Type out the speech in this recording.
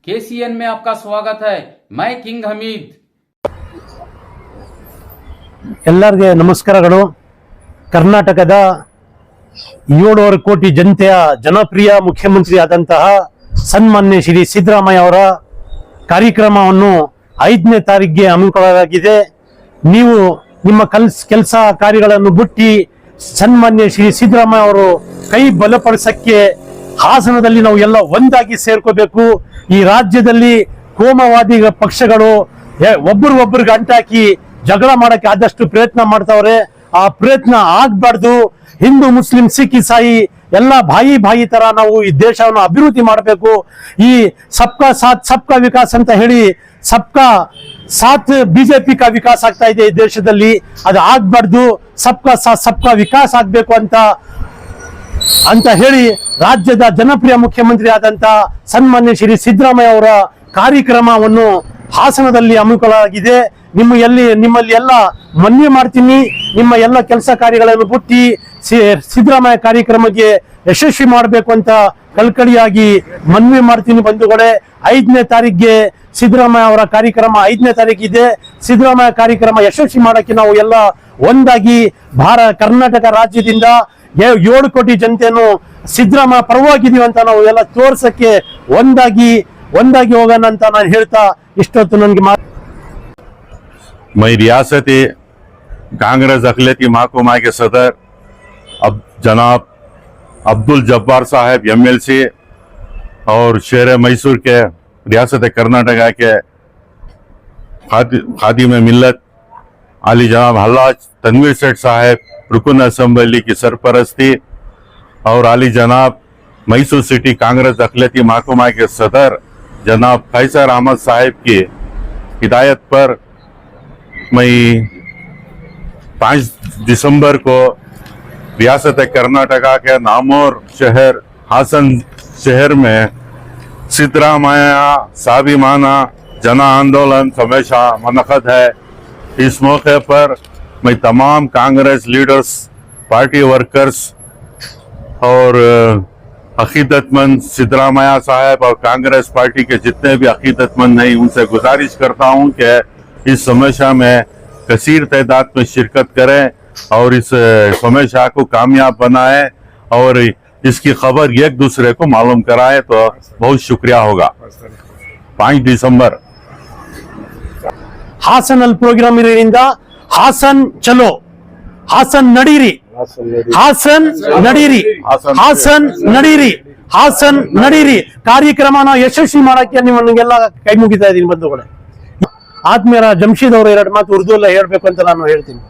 KCN में आपका स्वागत है। मैं किंग हमीद। ಎಲ್ಲರಿಗೆ ನಮಸ್ಕಾರಗಳು। ಕರ್ನಾಟಕದ 7.5 ಕೋಟಿ ಜನತೆಯ ಜನಪ್ರಿಯ ಮುಖ್ಯಮಂತ್ರಿ ಆದಂತಹ ಸನ್ಮಾನ್ಯ ಶ್ರೀ ಸಿದ್ದರಾಮಯ್ಯ ಅವರ ಕಾರ್ಯಕ್ರಮವನ್ನು 5ನೇ ತಾರೀಕಿಗೆ ಹಮ್ಮಿಕೊಳ್ಳಲಾಗಿದೆ। ನೀವು ನಿಮ್ಮ ಕೆಲಸ ಕಾರ್ಯಗಳನ್ನು ಬಿಟ್ಟು ಸನ್ಮಾನ್ಯ ಶ್ರೀ ಸಿದ್ದರಾಮಯ್ಯ ಅವರು ಕೈ ಬಲಪಡಿಸಕ್ಕೆ ಹಾಸನದಲ್ಲಿ ನಾವು ಎಲ್ಲ ಒಂದಾಗಿ ಸೇರ್ಕೋಬೇಕು। ಈ ರಾಜ್ಯದಲ್ಲಿ ಕೋಮವಾದಿ ಪಕ್ಷಗಳು ಒಬ್ಬರಿಗೆ ಅಂಟಾಕಿ ಜಗಳ ಮಾಡಕ್ಕೆ ಆದಷ್ಟು ಪ್ರಯತ್ನ ಮಾಡ್ತಾವ್ರೆ। ಆ ಪ್ರಯತ್ನ ಆಗ್ಬಾರ್ದು। ಹಿಂದೂ ಮುಸ್ಲಿಂ ಸಿಖ್ ಇಸಾಯಿ ಎಲ್ಲ ಭಾಯಿ ತರ ನಾವು ಈ ದೇಶವನ್ನು ಅಭಿವೃದ್ಧಿ ಮಾಡಬೇಕು। ಈ ಸಬ್ಕಾ ಸಾಥ್ ಸಬ್ಕಾ ವಿಕಾಸ್ ಅಂತ ಹೇಳಿ ಸಬ್ಕಾ ಸಾಥ್ ಬಿಜೆಪಿ ಕಾ ವಿಕಾಸ್ ಆಗ್ತಾ ಇದೆ ಈ ದೇಶದಲ್ಲಿ, ಅದು ಆಗ್ಬಾರ್ದು। ಸಬ್ಕಾ ಸಾಥ್ ಸಬ್ಕಾ ವಿಕಾಸ್ ಆಗ್ಬೇಕು ಅಂತ ಹೇಳಿ ರಾಜ್ಯದ ಜನಪ್ರಿಯ ಮುಖ್ಯಮಂತ್ರಿ ಆದಂತ ಸನ್ಮಾನ್ಯ ಶ್ರೀ ಸಿದ್ದರಾಮಯ್ಯ ಅವರ ಕಾರ್ಯಕ್ರಮವನ್ನು ಹಾಸನದಲ್ಲಿ ಹಮ್ಮಿಕೊಳ್ಳಲಾಗಿದೆ। ನಿಮ್ಮಲ್ಲಿ ಎಲ್ಲ ಮನವಿ ಮಾಡ್ತೀನಿ, ನಿಮ್ಮ ಎಲ್ಲ ಕೆಲಸ ಕಾರ್ಯಗಳನ್ನು ಬಿಟ್ಟು ಸಿದ್ದರಾಮಯ್ಯ ಕಾರ್ಯಕ್ರಮಕ್ಕೆ ಯಶಸ್ವಿ ಮಾಡಬೇಕು ಅಂತ ಕಳಕಳಿಯಾಗಿ ಮನವಿ ಮಾಡ್ತೀನಿ ಬಂಧುಗಳೇ। 5ನೇ ತಾರೀಕಿಗೆ ಸಿದ್ದರಾಮಯ್ಯ ಅವರ ಕಾರ್ಯಕ್ರಮ 5ನೇ ತಾರೀಕಿದೆ। ಸಿದ್ದರಾಮಯ್ಯ ಕಾರ್ಯಕ್ರಮ ಯಶಸ್ವಿ ಮಾಡಕ್ಕೆ ನಾವು ಎಲ್ಲ ಒಂದಾಗಿ ಕರ್ನಾಟಕ ರಾಜ್ಯದಿಂದ 7 ಕೋಟಿ ಜನತೆಯನ್ನು ಸಿದ್ದರಾಮಯ್ಯ ಪರವಾಗಿದೀವಿ ಅಂತ ನಾವು ಎಲ್ಲ ತೋರ್ಸಕ್ಕೆ ಒಂದಾಗಿ ಹೋಗೋಣ ಅಂತ ನಾನು ಹೇಳ್ತಾ ಇಷ್ಟೊತ್ತು ನನಗೆ मैं रियासती कांग्रेस अखिलती महकुमा के सदर जनाब अब्दुल जब्बार साहब MLC और शहर मैसूर के रियासत कर्नाटका के खादिम मिल्लत आली जनाब हल्लाज तनवीर सेठ साहब रुकन असम्बली की सरपरस्ती और आली जनाब मैसूर सिटी कांग्रेस अखिलती महकुमा के सदर जनाब कैसर अहमद साहब की हिदायत पर मैं 5 दिसंबर को रियासत कर्नाटका के नामोर शहर हासन शहर में सिद्धरामैया स्वाभिमान जन आंदोलन हमेशा मनक़द है। इस मौके पर मैं तमाम कांग्रेस लीडर्स, पार्टी वर्कर्स और अकीदतमंद सिद्धरामैया साहब और कांग्रेस पार्टी के जितने भी अकीदतमंद हैं उनसे गुजारिश करता हूं कि इस समस्या में कसीर तादाद में शिरकत करें और इस समस्या को कामयाब बनाएं और इसकी खबर एक दूसरे को मालूम कराएं तो बहुत शुक्रिया होगा। 5 दिसंबर ಹಾಸನ್ ಪ್ರೋಗ್ರಾಮ್ ಇರೋದ್ರಿಂದ ಹಾಸನ್ ಚಲೋ, ಹಾಸನ್ ನಡೀರಿ, ಹಾಸನ್ ನಡೀರಿ ಕಾರ್ಯಕ್ರಮನ ಯಶಸ್ವಿ ಮಾಡಕ್ಕೆ ನಿಮ್ಮನ್ನೆಲ್ಲ ಕೈ ಮುಗಿತಾ ಇದೀನಿ ಬಂಧುಗಳೇ। ಆದ್ಮೇಲೆ ಜಮ್ಶೀದ್ ಅವರು 2 ಮಾತು ಉರ್ದು ಎಲ್ಲ ಹೇಳ್ಬೇಕು ಅಂತ ನಾನು ಹೇಳ್ತೀನಿ।